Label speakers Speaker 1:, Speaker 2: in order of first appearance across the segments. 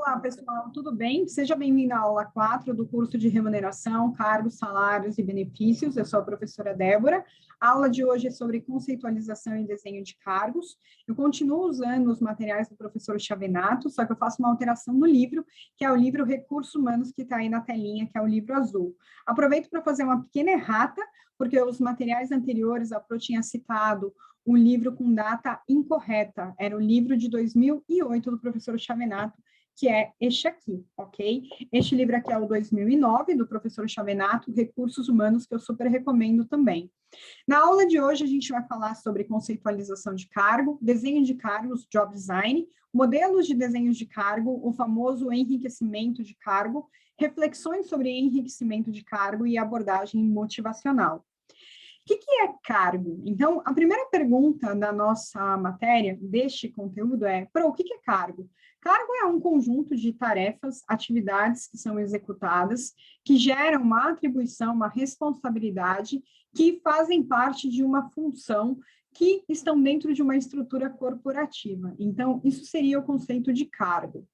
Speaker 1: Olá, pessoal, tudo bem? Seja bem-vindo à aula 4 do curso de Remuneração, Cargos, Salários e Benefícios. Eu sou a professora Débora. A aula de hoje é sobre conceitualização e desenho de cargos. Eu continuo usando os materiais do professor Chavenato, só que eu faço uma alteração no livro, que é o livro Recursos Humanos, que está aí na telinha, que é o livro azul. Aproveito para fazer uma pequena errata, porque os materiais anteriores, a Pro tinha citado um livro com data incorreta. Era o livro de 2008 do professor Chavenato, que é este aqui, ok? Este livro aqui é o 2009, do professor Chavenato, Recursos Humanos, que eu super recomendo também. Na aula de hoje, a gente vai falar sobre conceitualização de cargo, desenho de cargos, job design, modelos de desenhos de cargo, o famoso enriquecimento de cargo, reflexões sobre enriquecimento de cargo e abordagem motivacional. O que é cargo? Então, a primeira pergunta da nossa matéria, deste conteúdo, é: o que é cargo? Cargo é um conjunto de tarefas, atividades que são executadas, que geram uma atribuição, uma responsabilidade, que fazem parte de uma função, que estão dentro de uma estrutura corporativa. Então, isso seria o conceito de cargo.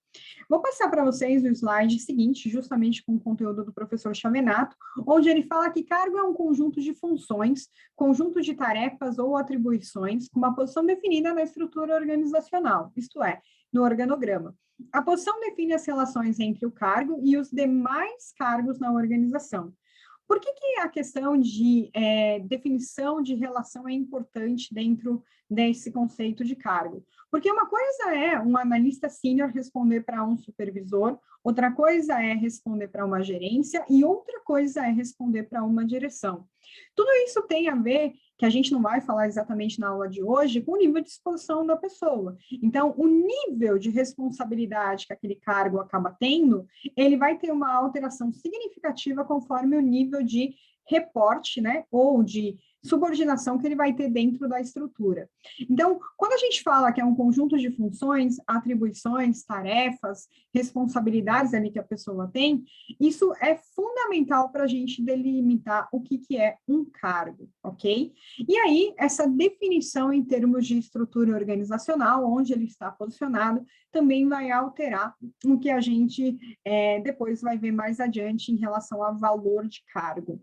Speaker 1: Vou passar para vocês o slide seguinte, justamente com o conteúdo do professor Chavenato, onde ele fala que cargo é um conjunto de funções, conjunto de tarefas ou atribuições, com uma posição definida na estrutura organizacional, isto é, no organograma. A posição define as relações entre o cargo e os demais cargos na organização. Por que a questão de definição de relação é importante dentro desse conceito de cargo? Porque uma coisa é um analista sênior responder para um supervisor, outra coisa é responder para uma gerência e outra coisa é responder para uma direção. Tudo isso tem a ver, que a gente não vai falar exatamente na aula de hoje, com o nível de exposição da pessoa. Então, o nível de responsabilidade que aquele cargo acaba tendo, ele vai ter uma alteração significativa conforme o nível de reporte, né, ou de subordinação que ele vai ter dentro da estrutura. Então, quando a gente fala que é um conjunto de funções, atribuições, tarefas, responsabilidades ali que a pessoa tem, isso é fundamental para a gente delimitar o que é um cargo, ok? E aí, essa definição em termos de estrutura organizacional, onde ele está posicionado, também vai alterar o que a gente depois vai ver mais adiante em relação ao valor de cargo.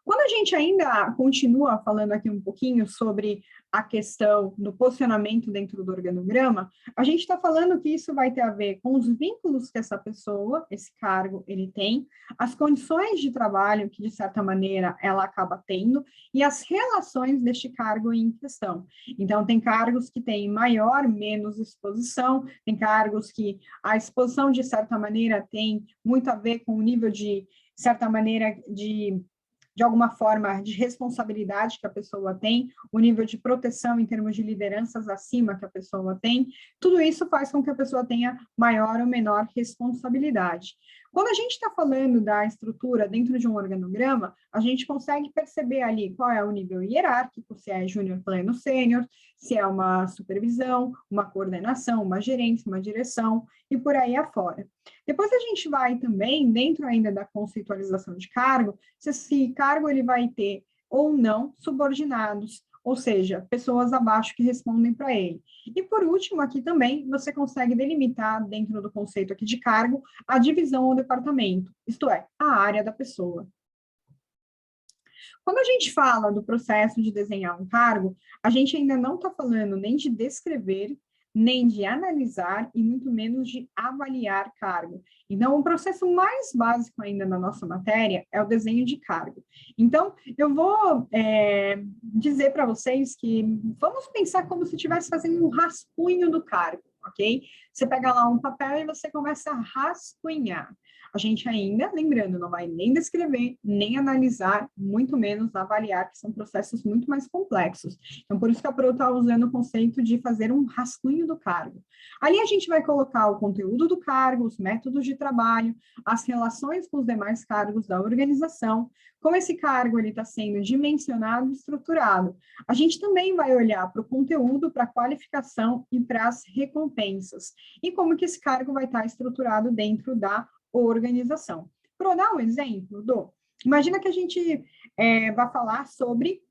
Speaker 1: Quando a gente ainda continua falando aqui um pouquinho sobre a questão do posicionamento dentro do organograma, a gente está falando que isso vai ter a ver com os vínculos que essa pessoa, esse cargo, ele tem, as condições de trabalho que, de certa maneira, ela acaba tendo, e as relações deste cargo em questão. Então, tem cargos que têm maior, menos exposição, tem cargos que a exposição, de certa maneira, tem muito a ver com o nível de certa maneira, de alguma forma, de responsabilidade que a pessoa tem, o nível de proteção em termos de lideranças acima que a pessoa tem, tudo isso faz com que a pessoa tenha maior ou menor responsabilidade. Quando a gente está falando da estrutura dentro de um organograma, a gente consegue perceber ali qual é o nível hierárquico, se é júnior, pleno, sênior, se é uma supervisão, uma coordenação, uma gerência, uma direção, e por aí afora. Depois a gente vai também, dentro ainda da conceitualização de cargo, se esse cargo ele vai ter ou não subordinados, ou seja, pessoas abaixo que respondem para ele. E por último, aqui também, você consegue delimitar, dentro do conceito aqui de cargo, a divisão ou departamento, isto é, a área da pessoa. Quando a gente fala do processo de desenhar um cargo, a gente ainda não está falando nem de descrever, nem de analisar e muito menos de avaliar cargo. Então, o processo mais básico ainda na nossa matéria é o desenho de cargo. Então, eu vou dizer para vocês que vamos pensar como se estivesse fazendo um rascunho do cargo, ok? Você pega lá um papel e você começa a rascunhar. A gente ainda, lembrando, não vai nem descrever, nem analisar, muito menos avaliar, que são processos muito mais complexos. Então, por isso que a Pro está usando o conceito de fazer um rascunho do cargo. Ali a gente vai colocar o conteúdo do cargo, os métodos de trabalho, as relações com os demais cargos da organização, como esse cargo está sendo dimensionado e estruturado. A gente também vai olhar para o conteúdo, para a qualificação e para as recompensas. E como que esse cargo vai estar estruturado dentro da organização. Para dar um exemplo, imagina que a gente vai falar sobre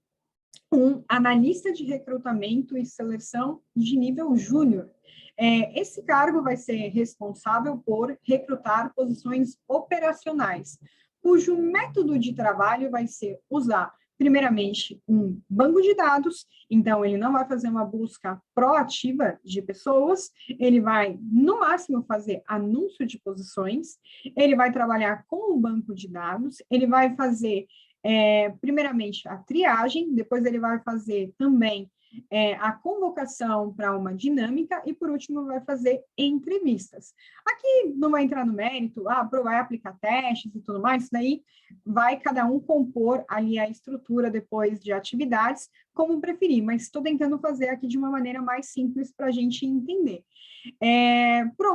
Speaker 1: um analista de recrutamento e seleção de nível júnior. Esse cargo vai ser responsável por recrutar posições operacionais, cujo método de trabalho vai ser usar, primeiramente, um banco de dados. Então, ele não vai fazer uma busca proativa de pessoas, ele vai, no máximo, fazer anúncio de posições, ele vai trabalhar com o banco de dados, ele vai fazer primeiramente, a triagem, depois ele vai fazer também a convocação para uma dinâmica e, por último, vai fazer entrevistas. Aqui não vai entrar no mérito, vai aplicar testes e tudo mais, isso daí vai cada um compor ali a estrutura depois de atividades, como preferir, mas estou tentando fazer aqui de uma maneira mais simples para a gente entender.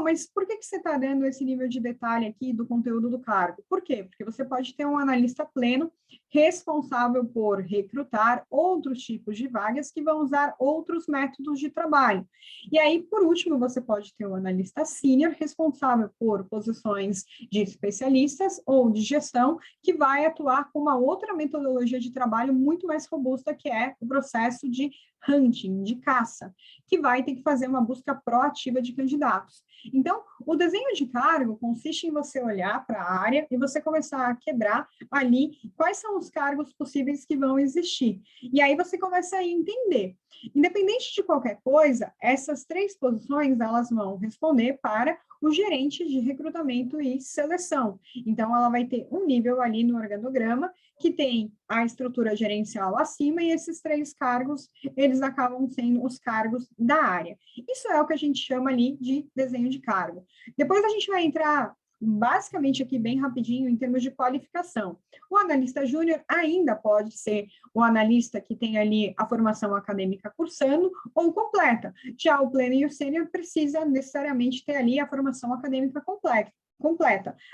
Speaker 1: Mas por que você está dando esse nível de detalhe aqui do conteúdo do cargo? Por quê? Porque você pode ter um analista pleno responsável por recrutar outros tipos de vagas que vão usar outros métodos de trabalho. E aí, por último, você pode ter um analista sênior responsável por posições de especialistas ou de gestão que vai atuar com uma outra metodologia de trabalho muito mais robusta, que é o processo de hunting, de caça, que vai ter que fazer uma busca proativa de candidatos. Então, o desenho de cargo consiste em você olhar para a área e você começar a quebrar ali quais são os cargos possíveis que vão existir. E aí você começa a entender. Independente de qualquer coisa, essas 3 posições, elas vão responder para o gerente de recrutamento e seleção. Então, ela vai ter um nível ali no organograma que tem a estrutura gerencial acima, e esses 3 cargos, eles acabam sendo os cargos da área. Isso é o que a gente chama ali de desenho de cargo. Depois a gente vai entrar basicamente aqui bem rapidinho em termos de qualificação. O analista júnior ainda pode ser o analista que tem ali a formação acadêmica cursando ou completa. Já o pleno e o sênior precisa necessariamente ter ali a formação acadêmica completa.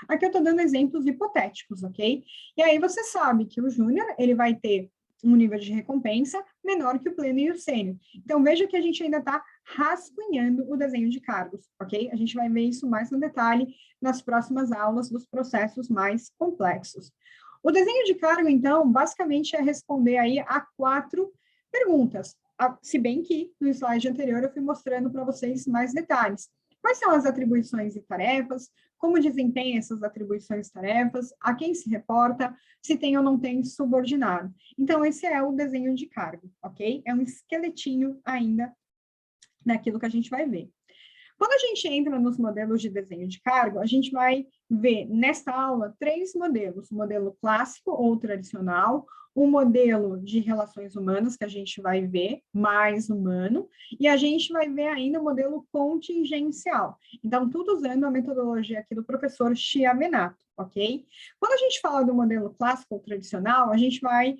Speaker 1: Aqui eu estou dando exemplos hipotéticos, ok? E aí você sabe que o júnior, ele vai ter um nível de recompensa menor que o pleno e o sênior. Então, veja que a gente ainda está rascunhando o desenho de cargos, ok? A gente vai ver isso mais no detalhe nas próximas aulas dos processos mais complexos. O desenho de cargo, então, basicamente é responder aí a 4 perguntas, se bem que no slide anterior eu fui mostrando para vocês mais detalhes. Quais são as atribuições e tarefas? Como desempenha essas atribuições e tarefas? A quem se reporta? Se tem ou não tem subordinado? Então, esse é o desenho de cargo, ok? É um esqueletinho ainda daquilo que a gente vai ver. Quando a gente entra nos modelos de desenho de cargo, a gente vai ver nesta aula 3 modelos: o modelo clássico ou tradicional, o modelo de relações humanas, que a gente vai ver mais humano, e a gente vai ver ainda o modelo contingencial. Então, tudo usando a metodologia aqui do professor Chiavenato, ok? Quando a gente fala do modelo clássico ou tradicional, a gente vai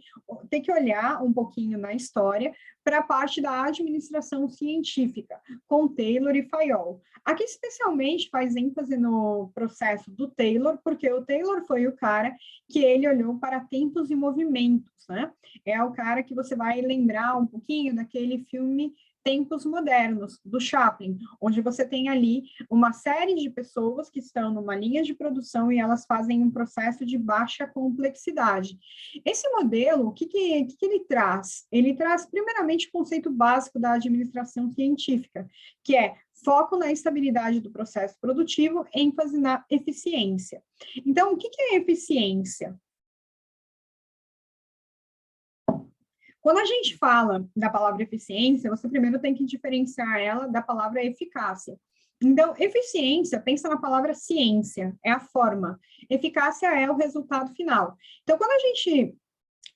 Speaker 1: ter que olhar um pouquinho na história para a parte da administração científica, com Taylor e Fayol. Aqui, especialmente, faz ênfase no processo do Taylor, porque o Taylor foi o cara que ele olhou para tempos e movimentos, né? É o cara que você vai lembrar um pouquinho daquele filme Tempos Modernos, do Chaplin, onde você tem ali uma série de pessoas que estão numa linha de produção e elas fazem um processo de baixa complexidade. Esse modelo, o que ele traz? Ele traz, primeiramente, o conceito básico da administração científica, que é foco na estabilidade do processo produtivo, ênfase na eficiência. Então, o que é eficiência? Quando a gente fala da palavra eficiência, você primeiro tem que diferenciar ela da palavra eficácia. Então, eficiência, pensa na palavra ciência, é a forma. Eficácia é o resultado final. Então, quando a gente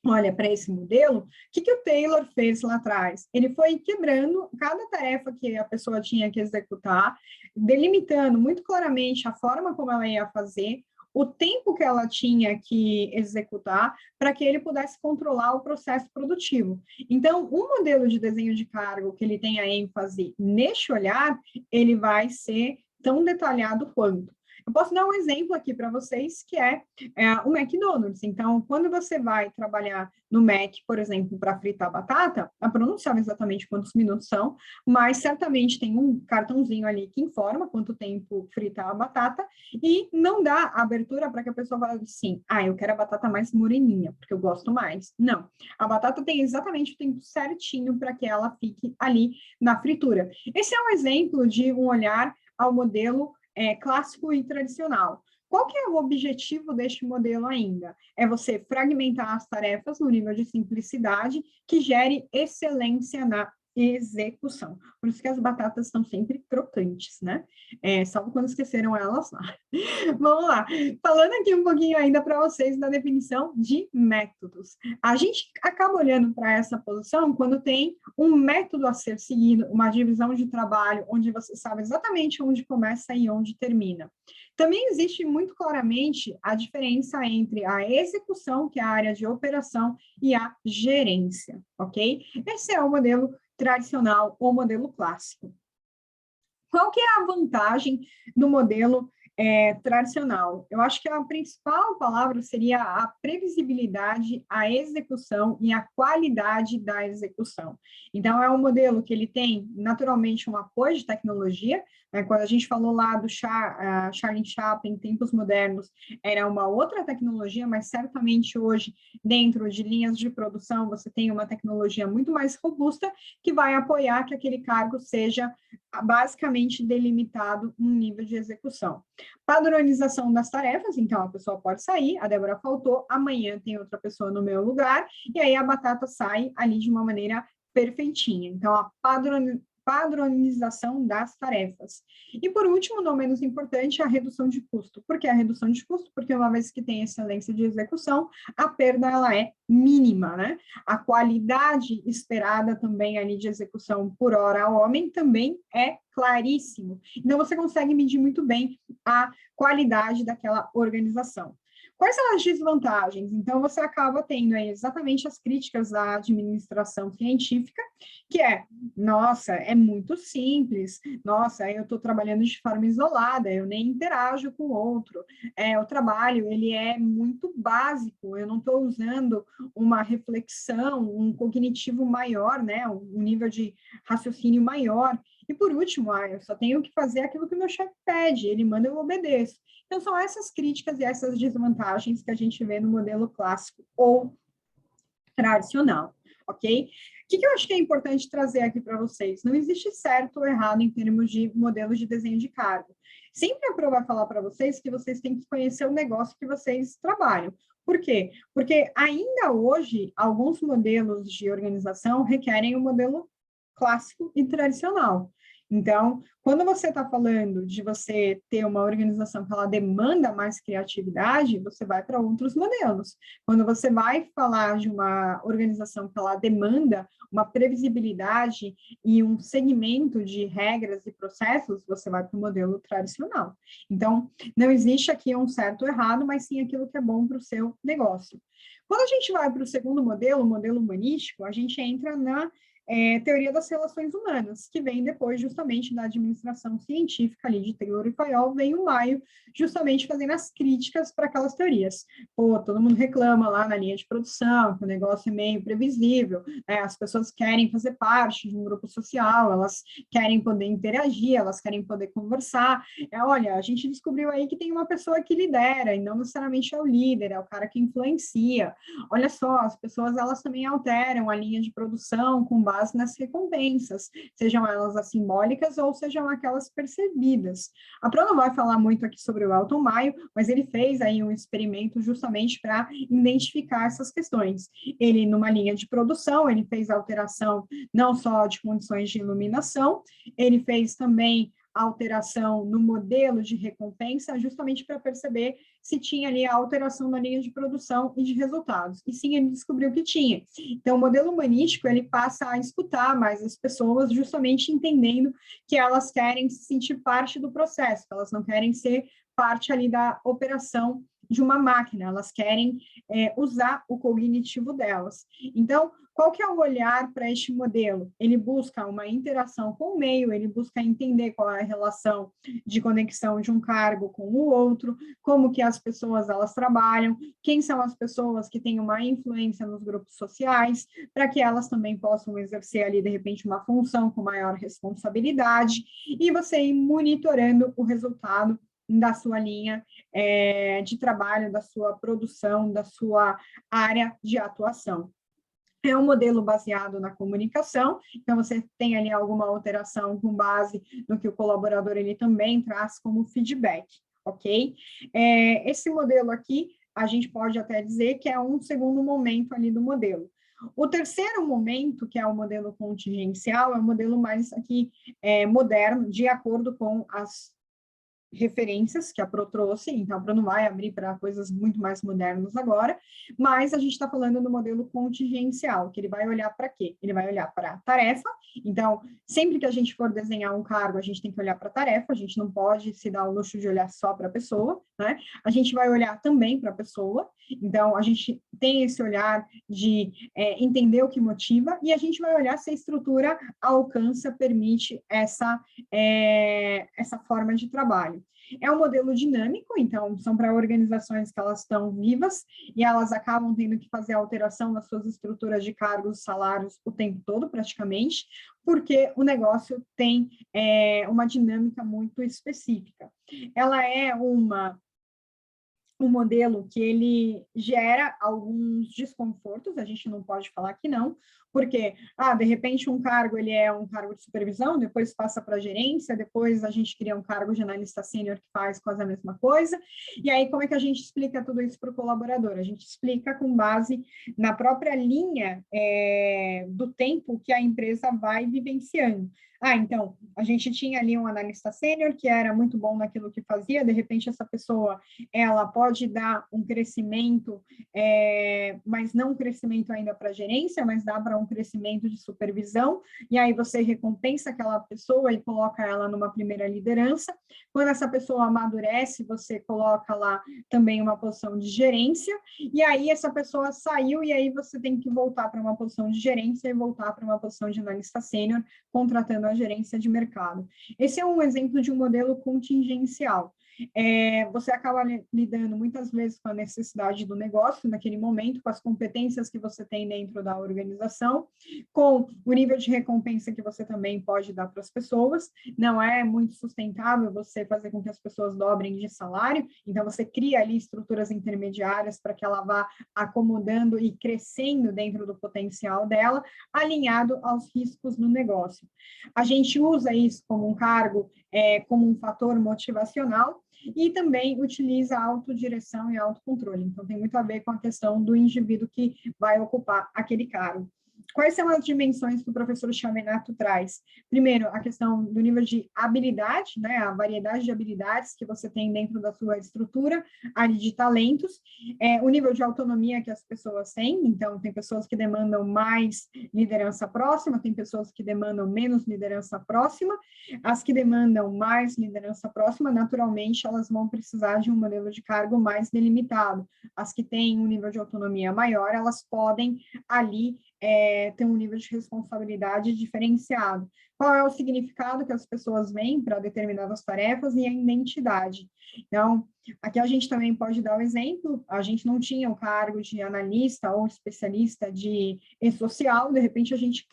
Speaker 1: olha para esse modelo, o que o Taylor fez lá atrás? Ele foi quebrando cada tarefa que a pessoa tinha que executar, delimitando muito claramente a forma como ela ia fazer, o tempo que ela tinha que executar, para que ele pudesse controlar o processo produtivo. Então, o modelo de desenho de cargo que ele tem a ênfase neste olhar, ele vai ser tão detalhado quanto. Eu posso dar um exemplo aqui para vocês, que é o McDonald's. Então, quando você vai trabalhar no Mac, por exemplo, para fritar batata, eu não sabe exatamente quantos minutos são, mas certamente tem um cartãozinho ali que informa quanto tempo fritar a batata e não dá abertura para que a pessoa fale assim, eu quero a batata mais moreninha, porque eu gosto mais. Não, a batata tem exatamente o tempo certinho para que ela fique ali na fritura. Esse é um exemplo de um olhar ao modelo clássico e tradicional. Qual que é o objetivo deste modelo ainda? É você fragmentar as tarefas no nível de simplicidade que gere excelência na execução. Por isso que as batatas estão sempre crocantes, né? Salvo quando esqueceram elas lá. Vamos lá. Falando aqui um pouquinho ainda para vocês da definição de métodos. A gente acaba olhando para essa posição quando tem um método a ser seguido, uma divisão de trabalho, onde você sabe exatamente onde começa e onde termina. Também existe muito claramente a diferença entre a execução, que é a área de operação, e a gerência, ok? Esse é o modelo tradicional ou modelo clássico. Qual que é a vantagem do modelo tradicional? Eu acho que a principal palavra seria a previsibilidade, a execução e a qualidade da execução. Então, é um modelo que ele tem, naturalmente, um apoio de tecnologia, né? Quando a gente falou lá do Charlie Chaplin, em tempos modernos, era uma outra tecnologia, mas certamente hoje, dentro de linhas de produção, você tem uma tecnologia muito mais robusta que vai apoiar que aquele cargo seja basicamente delimitado um nível de execução. Padronização das tarefas, então a pessoa pode sair, a Débora faltou, amanhã tem outra pessoa no meu lugar, e aí a batata sai ali de uma maneira perfeitinha. Então, a padronização das tarefas. E, por último, não menos importante, a redução de custo. Por que a redução de custo? Porque uma vez que tem excelência de execução, a perda ela é mínima, né? A qualidade esperada também ali de execução por hora ao homem também é claríssimo. Então, você consegue medir muito bem a qualidade daquela organização. Quais são as desvantagens? Então, você acaba tendo aí exatamente as críticas à administração científica, que é, nossa, é muito simples, nossa, eu estou trabalhando de forma isolada, eu nem interajo com o outro, o trabalho, ele é muito básico, eu não estou usando uma reflexão, um cognitivo maior, né, um nível de raciocínio maior, e por último, eu só tenho que fazer aquilo que o meu chefe pede, ele manda, eu obedeço. Então, são essas críticas e essas desvantagens que a gente vê no modelo clássico ou tradicional, ok? O que eu acho que é importante trazer aqui para vocês? Não existe certo ou errado em termos de modelos de desenho de cargo. Sempre a Pro vai falar para vocês que vocês têm que conhecer o negócio que vocês trabalham. Por quê? Porque ainda hoje, alguns modelos de organização requerem um modelo clássico e tradicional. Então, quando você está falando de você ter uma organização que ela demanda mais criatividade, você vai para outros modelos. Quando você vai falar de uma organização que ela demanda uma previsibilidade e um segmento de regras e processos, você vai para o modelo tradicional. Então, não existe aqui um certo ou errado, mas sim aquilo que é bom para o seu negócio. Quando a gente vai para o segundo modelo, o modelo humanístico, a gente entra na teoria das relações humanas, que vem depois justamente da administração científica ali de Taylor e Fayol, vem o Maio justamente fazendo as críticas para aquelas teorias. Pô, todo mundo reclama lá na linha de produção, que o negócio é meio previsível, né? As pessoas querem fazer parte de um grupo social, elas querem poder interagir, elas querem poder conversar. Olha, a gente descobriu aí que tem uma pessoa que lidera, e não necessariamente é o líder, é o cara que influencia. Olha só, as pessoas elas também alteram a linha de produção com base nas recompensas, sejam elas as simbólicas ou sejam aquelas percebidas. A Pro não vai falar muito aqui sobre o Elton Maio, mas ele fez aí um experimento justamente para identificar essas questões. Ele, numa linha de produção, ele fez alteração não só de condições de iluminação, ele fez também alteração no modelo de recompensa, justamente para perceber se tinha ali a alteração na linha de produção e de resultados. E sim, ele descobriu que tinha. Então, o modelo humanístico, ele passa a escutar mais as pessoas, justamente entendendo que elas querem se sentir parte do processo, que elas não querem ser parte ali da operação de uma máquina, elas querem usar o cognitivo delas. Então, qual que é o olhar para este modelo? Ele busca uma interação com o meio, ele busca entender qual é a relação de conexão de um cargo com o outro, como que as pessoas elas trabalham, quem são as pessoas que têm uma influência nos grupos sociais, para que elas também possam exercer ali, de repente, uma função com maior responsabilidade, e você ir monitorando o resultado da sua linha de trabalho, da sua produção, da sua área de atuação. É um modelo baseado na comunicação, então você tem ali alguma alteração com base no que o colaborador ele também traz como feedback, ok? Esse modelo aqui, a gente pode até dizer que é um segundo momento ali do modelo. O terceiro momento, que é o modelo contingencial, é o modelo mais aqui moderno, de acordo com as referências que a Pro trouxe, então a Pro não vai abrir para coisas muito mais modernas agora, mas a gente está falando do modelo contingencial, que ele vai olhar para quê? Ele vai olhar para a tarefa, então, sempre que a gente for desenhar um cargo, a gente tem que olhar para a tarefa, a gente não pode se dar o luxo de olhar só para a pessoa, né? A gente vai olhar também para a pessoa, então a gente tem esse olhar de entender o que motiva, e a gente vai olhar se a estrutura alcança, permite essa forma de trabalho. É um modelo dinâmico, então são para organizações que elas estão vivas e elas acabam tendo que fazer alteração nas suas estruturas de cargos, salários o tempo todo, praticamente, porque o negócio tem uma dinâmica muito específica. Ela é um modelo que ele gera alguns desconfortos, a gente não pode falar que não, porque, de repente um cargo, ele é um cargo de supervisão, depois passa para gerência, depois a gente cria um cargo de analista sênior que faz quase a mesma coisa, e aí como é que a gente explica tudo isso para o colaborador? A gente explica com base na própria linha do tempo que a empresa vai vivenciando. Então, a gente tinha ali um analista sênior que era muito bom naquilo que fazia, de repente essa pessoa, ela pode dar um crescimento, mas não um crescimento ainda para gerência, mas dá para um crescimento de supervisão, e aí você recompensa aquela pessoa e coloca ela numa primeira liderança. Quando essa pessoa amadurece, você coloca lá também uma posição de gerência, e aí essa pessoa saiu, e aí você tem que voltar para uma posição de gerência e voltar para uma posição de analista sênior, contratando a gerência de mercado. Esse é um exemplo de um modelo contingencial. Você acaba lidando muitas vezes com a necessidade do negócio naquele momento, com as competências que você tem dentro da organização, com o nível de recompensa que você também pode dar para as pessoas. Não é muito sustentável você fazer com que as pessoas dobrem de salário, então você cria ali estruturas intermediárias para que ela vá acomodando e crescendo dentro do potencial dela, alinhado aos riscos do negócio. A gente usa isso como um cargo, como um fator motivacional, e também utiliza a autodireção e autocontrole. Então, tem muito a ver com a questão do indivíduo que vai ocupar aquele cargo. Quais são as dimensões que o professor Chaminato traz? Primeiro, a questão do nível de habilidade, né, a variedade de habilidades que você tem dentro da sua estrutura, área de talentos, o nível de autonomia que as pessoas têm, então tem pessoas que demandam mais liderança próxima, tem pessoas que demandam menos liderança próxima, as que demandam mais liderança próxima, naturalmente, elas vão precisar de um modelo de cargo mais delimitado. As que têm um nível de autonomia maior, elas podem ali ter um nível de responsabilidade diferenciado. Qual é o significado que as pessoas veem para determinadas tarefas e a identidade? Então, aqui a gente também pode dar o exemplo, a gente não tinha o cargo de analista ou especialista de e-social, de repente a gente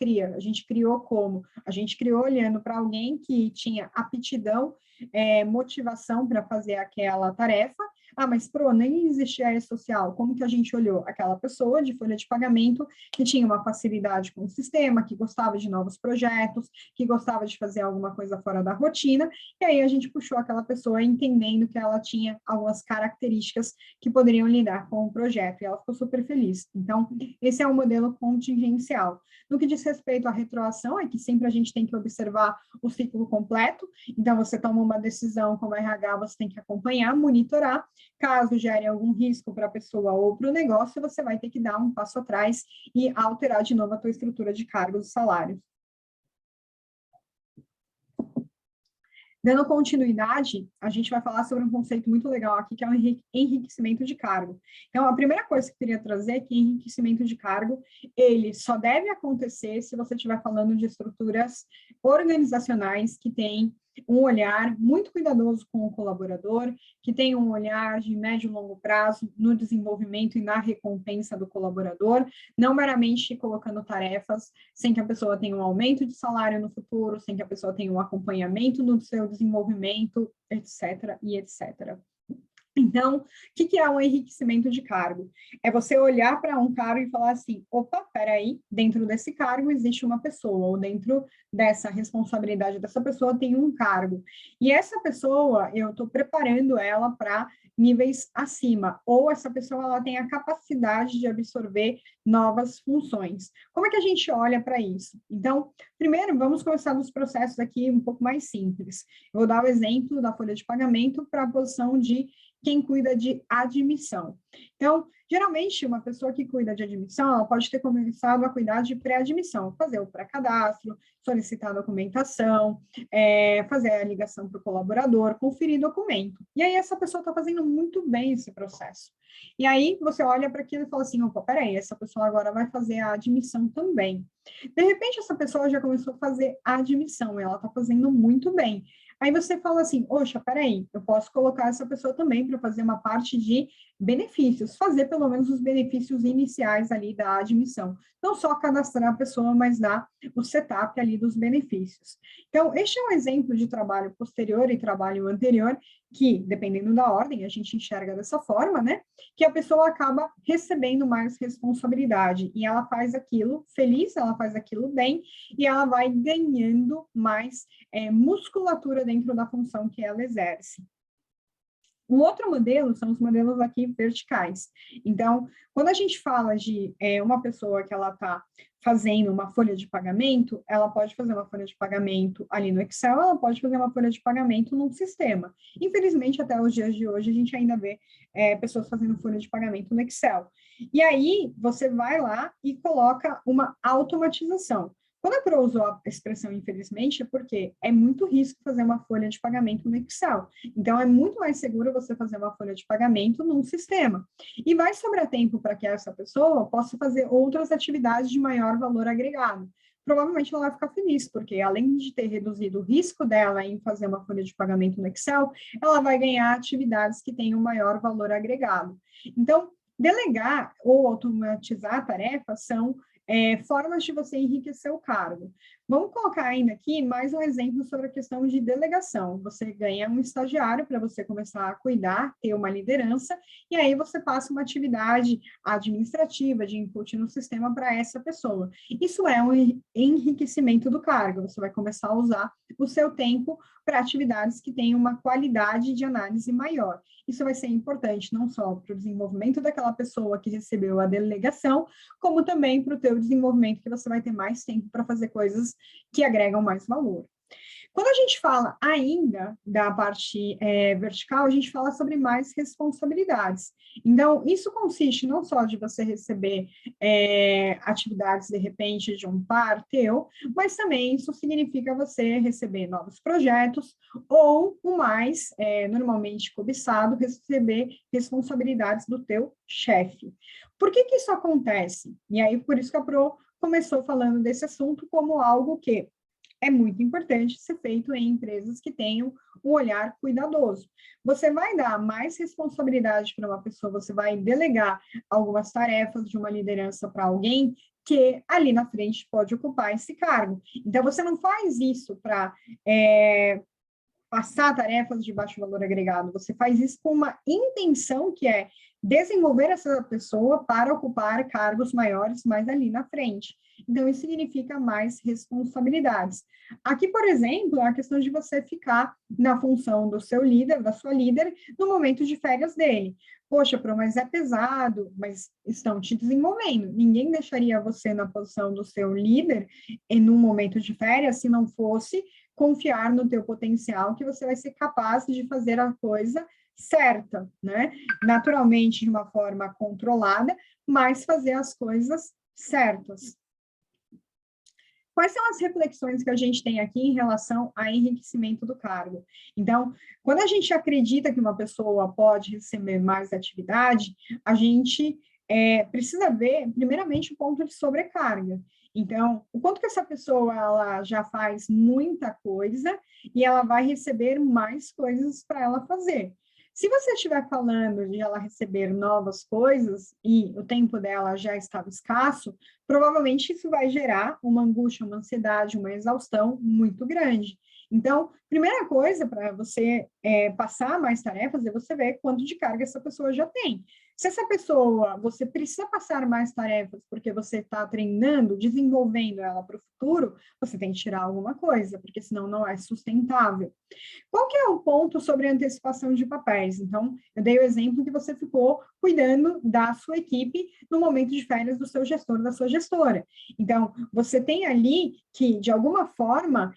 Speaker 1: criou como? A gente criou olhando para alguém que tinha aptidão, motivação para fazer aquela tarefa. Mas Pro, nem existia a e-social, como que a gente olhou? Aquela pessoa de folha de pagamento que tinha uma facilidade com o sistema, que gostava de novos projetos, que gostava de fazer alguma coisa fora da rotina, e aí a gente puxou aquela pessoa entendendo que ela tinha algumas características que poderiam lidar com o projeto, e ela ficou super feliz. Então, esse é o modelo contingencial. No que diz respeito à retroação, é que sempre a gente tem que observar o ciclo completo, então você toma uma decisão como RH, você tem que acompanhar, monitorar, caso gere algum risco para a pessoa ou para o negócio, você vai ter que dar um passo atrás e alterar de novo a tua estrutura de cargos e salários. Dando continuidade, a gente vai falar sobre um conceito muito legal aqui, que é o enriquecimento de cargo. Então, a primeira coisa que eu queria trazer é que enriquecimento de cargo, ele só deve acontecer se você estiver falando de estruturas organizacionais que têm um olhar muito cuidadoso com o colaborador, que tem um olhar de médio e longo prazo no desenvolvimento e na recompensa do colaborador, não meramente colocando tarefas sem que a pessoa tenha um aumento de salário no futuro, sem que a pessoa tenha um acompanhamento no seu desenvolvimento, etc. e etc. Então, o que é um enriquecimento de cargo? É você olhar para um cargo e falar assim, opa, peraí, dentro desse cargo existe uma pessoa, ou dentro dessa responsabilidade dessa pessoa tem um cargo. E essa pessoa, eu estou preparando ela para níveis acima, ou essa pessoa ela tem a capacidade de absorver novas funções. Como é que a gente olha para isso? Então, primeiro, vamos começar nos processos aqui um pouco mais simples. Eu vou dar o exemplo da folha de pagamento para a posição de quem cuida de admissão. Então, geralmente, uma pessoa que cuida de admissão, ela pode ter começado a cuidar de pré-admissão, fazer o pré-cadastro, solicitar a documentação, fazer a ligação para o colaborador, conferir documento. E aí, essa pessoa está fazendo muito bem esse processo. E aí, você olha para aquilo e fala assim, opa, peraí, essa pessoa agora vai fazer a admissão também. De repente, essa pessoa já começou a fazer a admissão, ela está fazendo muito bem. Aí você fala assim, oxa, peraí, eu posso colocar essa pessoa também para fazer uma parte de benefícios, fazer pelo menos os benefícios iniciais ali da admissão. Não só cadastrar a pessoa, mas dar o setup ali dos benefícios. Então, este é um exemplo de trabalho posterior e trabalho anterior, que, dependendo da ordem, a gente enxerga dessa forma, né? Que a pessoa acaba recebendo mais responsabilidade e ela faz aquilo feliz, ela faz aquilo bem e ela vai ganhando mais musculatura dentro da função que ela exerce. Um outro modelo são os modelos aqui verticais. Então, quando a gente fala de uma pessoa que ela está fazendo uma folha de pagamento, ela pode fazer uma folha de pagamento ali no Excel, ela pode fazer uma folha de pagamento num sistema. Infelizmente, até os dias de hoje, a gente ainda vê pessoas fazendo folha de pagamento no Excel. E aí, você vai lá e coloca uma automatização. Quando a Pro usou a expressão infelizmente, é porque é muito risco fazer uma folha de pagamento no Excel. Então, é muito mais seguro você fazer uma folha de pagamento num sistema. E vai sobrar tempo para que essa pessoa possa fazer outras atividades de maior valor agregado. Provavelmente ela vai ficar feliz, porque além de ter reduzido o risco dela em fazer uma folha de pagamento no Excel, ela vai ganhar atividades que tenham maior valor agregado. Então, delegar ou automatizar tarefas são formas de você enriquecer o cargo. Vamos colocar ainda aqui mais um exemplo sobre a questão de delegação. Você ganha um estagiário para você começar a cuidar, ter uma liderança, e aí você passa uma atividade administrativa de input no sistema para essa pessoa. Isso é um enriquecimento do cargo. Você vai começar a usar o seu tempo para atividades que têm uma qualidade de análise maior. Isso vai ser importante não só para o desenvolvimento daquela pessoa que recebeu a delegação, como também para o teu desenvolvimento, que você vai ter mais tempo para fazer coisas que agregam mais valor. Quando a gente fala ainda da parte vertical, a gente fala sobre mais responsabilidades. Então, isso consiste não só de você receber atividades, de repente, de um par teu, mas também isso significa você receber novos projetos ou, o mais normalmente cobiçado, receber responsabilidades do teu chefe. Por que isso acontece? E aí, por isso que a Pro começou falando desse assunto como algo que é muito importante ser feito em empresas que tenham um olhar cuidadoso. Você vai dar mais responsabilidade para uma pessoa, você vai delegar algumas tarefas de uma liderança para alguém que ali na frente pode ocupar esse cargo. Então, você não faz isso para passar tarefas de baixo valor agregado, você faz isso com uma intenção que é desenvolver essa pessoa para ocupar cargos maiores mais ali na frente. Então, isso significa mais responsabilidades. Aqui, por exemplo, é a questão de você ficar na função do seu líder, da sua líder, no momento de férias dele. Poxa, Pro, mas é pesado, mas estão te desenvolvendo. Ninguém deixaria você na posição do seu líder em um momento de férias se não fosse confiar no teu potencial, que você vai ser capaz de fazer a coisa certa, né? Naturalmente, de uma forma controlada, mas fazer as coisas certas. Quais são as reflexões que a gente tem aqui em relação a enriquecimento do cargo? Então, quando a gente acredita que uma pessoa pode receber mais atividade, a gente precisa ver, primeiramente, o ponto de sobrecarga. Então, o quanto que essa pessoa ela já faz muita coisa e ela vai receber mais coisas para ela fazer. Se você estiver falando de ela receber novas coisas e o tempo dela já estava escasso, provavelmente isso vai gerar uma angústia, uma ansiedade, uma exaustão muito grande. Então, primeira coisa para você passar mais tarefas é você ver quanto de carga essa pessoa já tem. Se essa pessoa, você precisa passar mais tarefas porque você está treinando, desenvolvendo ela para o futuro, você tem que tirar alguma coisa, porque senão não é sustentável. Qual que é o ponto sobre antecipação de papéis? Então, eu dei o exemplo que você ficou cuidando da sua equipe no momento de férias do seu gestor, da sua gestora. Então, você tem ali que, de alguma forma,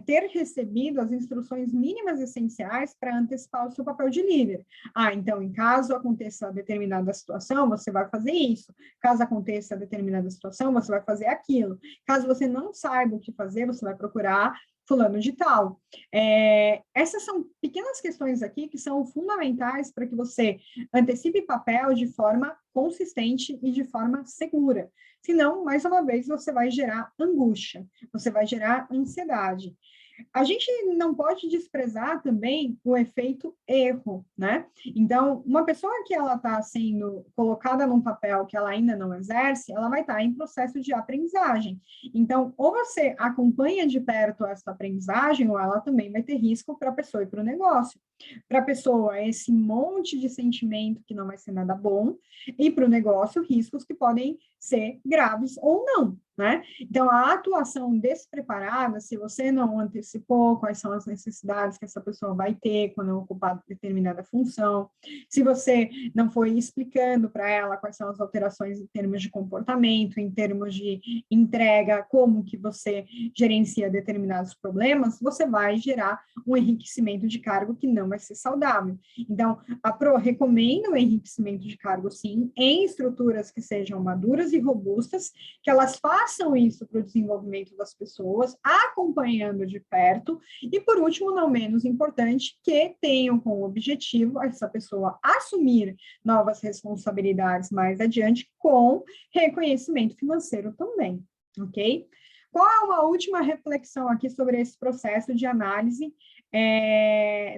Speaker 1: ter recebido as instruções mínimas essenciais para antecipar o seu papel de líder. Ah, então, em caso aconteça determinada situação, você vai fazer isso. Caso aconteça determinada situação, você vai fazer aquilo. Caso você não saiba o que fazer, você vai procurar fulano de tal. Essas são pequenas questões aqui que são fundamentais para que você antecipe papel de forma consistente e de forma segura. Senão, mais uma vez, você vai gerar angústia, você vai gerar ansiedade. A gente não pode desprezar também o efeito erro, né? Então, uma pessoa que ela está sendo colocada num papel que ela ainda não exerce, ela vai estar em processo de aprendizagem. Então, ou você acompanha de perto essa aprendizagem, ou ela também vai ter risco para a pessoa e para o negócio. Para a pessoa, esse monte de sentimento que não vai ser nada bom, e para o negócio, riscos que podem ser graves ou não, né? Então, a atuação despreparada, se você não antecipou quais são as necessidades que essa pessoa vai ter quando ocupar determinada função, se você não foi explicando para ela quais são as alterações em termos de comportamento, em termos de entrega, como que você gerencia determinados problemas, você vai gerar um enriquecimento de cargo que não vai ser saudável. Então, a PRO recomenda o enriquecimento de cargo, sim, em estruturas que sejam maduras e robustas, que elas façam isso para o desenvolvimento das pessoas, acompanhando de perto, e por último, não menos importante, que tenham como objetivo essa pessoa assumir novas responsabilidades mais adiante com reconhecimento financeiro também, ok? Qual é uma última reflexão aqui sobre esse processo de análise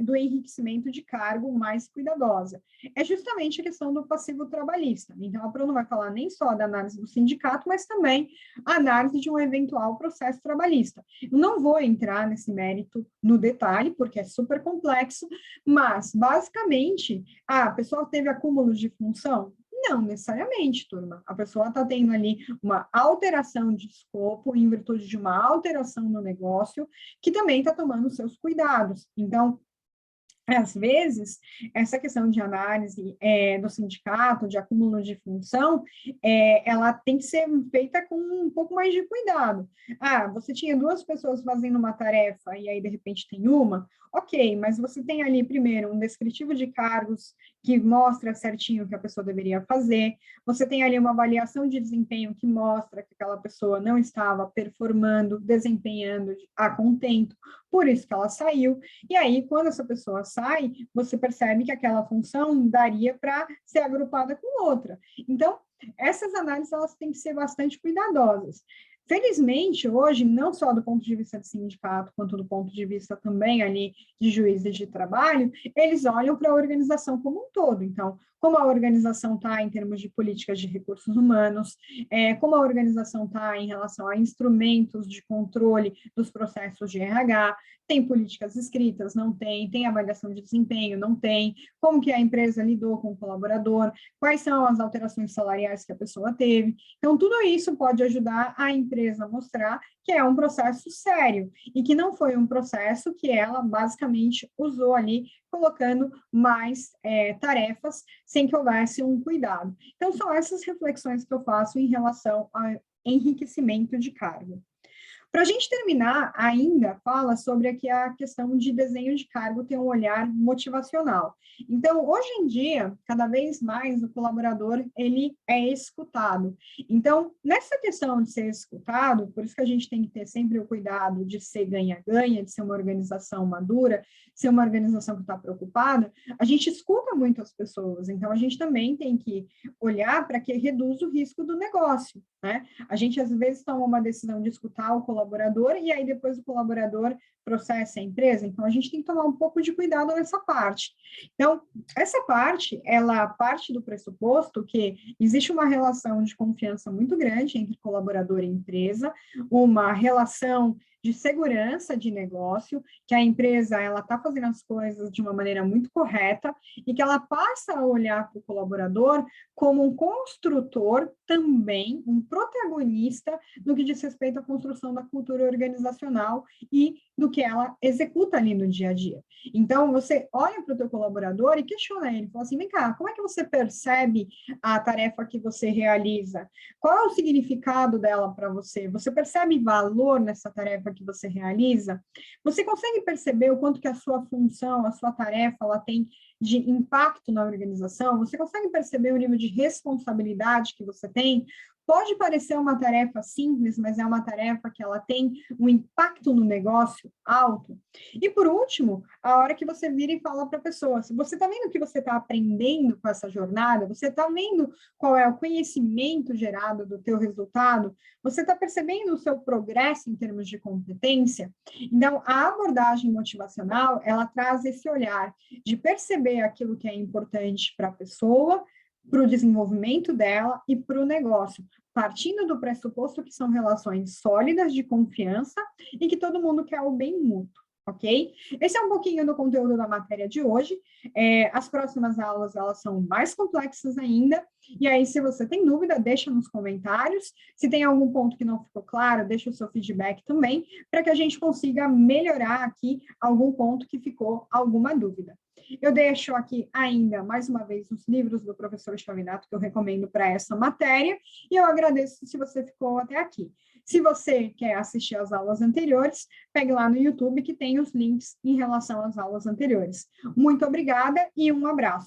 Speaker 1: do enriquecimento de cargo mais cuidadosa? É justamente a questão do passivo trabalhista. Então, a PRO não vai falar nem só da análise do sindicato, mas também a análise de um eventual processo trabalhista. Eu não vou entrar nesse mérito no detalhe, porque é super complexo, mas, basicamente, a pessoa teve acúmulo de função? Não necessariamente, turma. A pessoa está tendo ali uma alteração de escopo em virtude de uma alteração no negócio, que também está tomando seus cuidados. Então, às vezes, essa questão de análise do sindicato, de acúmulo de função, ela tem que ser feita com um pouco mais de cuidado. Ah, você tinha duas pessoas fazendo uma tarefa e aí, de repente, tem uma? Ok, mas você tem ali, primeiro, um descritivo de cargos que mostra certinho o que a pessoa deveria fazer, você tem ali uma avaliação de desempenho que mostra que aquela pessoa não estava performando, desempenhando a contento, por isso que ela saiu, e aí, quando essa pessoa sai, você percebe que aquela função daria para ser agrupada com outra. Então, essas análises elas têm que ser bastante cuidadosas. Felizmente, hoje, não só do ponto de vista de sindicato, quanto do ponto de vista também ali de juízes de trabalho, eles olham para a organização como um todo. Então, como a organização está em termos de políticas de recursos humanos, como a organização está em relação a instrumentos de controle dos processos de RH, tem políticas escritas, não tem, tem avaliação de desempenho, não tem, como que a empresa lidou com o colaborador, quais são as alterações salariais que a pessoa teve. Então, tudo isso pode ajudar a empresa a mostrar que é um processo sério e que não foi um processo que ela basicamente usou ali, colocando mais tarefas sem que houvesse um cuidado. Então, são essas reflexões que eu faço em relação ao enriquecimento de cargo. Para a gente terminar, ainda fala sobre aqui a questão de desenho de cargo ter um olhar motivacional. Então, hoje em dia, cada vez mais o colaborador, ele é escutado. Então, nessa questão de ser escutado, por isso que a gente tem que ter sempre o cuidado de ser ganha-ganha, de ser uma organização madura, ser uma organização que está preocupada, a gente escuta muito as pessoas, então a gente também tem que olhar para que reduz o risco do negócio, né? A gente, às vezes, toma uma decisão de escutar o colaborador e aí depois o colaborador processa a empresa, então a gente tem que tomar um pouco de cuidado nessa parte. Então, essa parte, ela parte do pressuposto que existe uma relação de confiança muito grande entre colaborador e empresa, uma relação de segurança de negócio, que a empresa ela está fazendo as coisas de uma maneira muito correta e que ela passa a olhar para o colaborador como um construtor também, um protagonista no que diz respeito à construção da cultura organizacional e do que ela executa ali no dia a dia. Então, você olha para o teu colaborador e questiona ele, fala assim, vem cá, como é que você percebe a tarefa que você realiza? Qual é o significado dela para você? Você percebe valor nessa tarefa que você realiza? Você consegue perceber o quanto que a sua função, a sua tarefa, ela tem de impacto na organização? Você consegue perceber o nível de responsabilidade que você tem? Pode parecer uma tarefa simples, mas é uma tarefa que ela tem um impacto no negócio alto. E por último, a hora que você vira e fala para a pessoa, se você está vendo o que você está aprendendo com essa jornada, você está vendo qual é o conhecimento gerado do teu resultado, você está percebendo o seu progresso em termos de competência? Então, a abordagem motivacional, ela traz esse olhar de perceber aquilo que é importante para a pessoa, para o desenvolvimento dela e para o negócio, partindo do pressuposto que são relações sólidas de confiança e que todo mundo quer o bem mútuo, ok? Esse é um pouquinho do conteúdo da matéria de hoje. As próximas aulas, elas são mais complexas ainda, e aí, se você tem dúvida, deixa nos comentários. Se tem algum ponto que não ficou claro, deixa o seu feedback também, para que a gente consiga melhorar aqui algum ponto que ficou alguma dúvida. Eu deixo aqui ainda, mais uma vez, os livros do professor Chaminato, que eu recomendo para essa matéria, e eu agradeço se você ficou até aqui. Se você quer assistir às aulas anteriores, pegue lá no YouTube, que tem os links em relação às aulas anteriores. Muito obrigada e um abraço.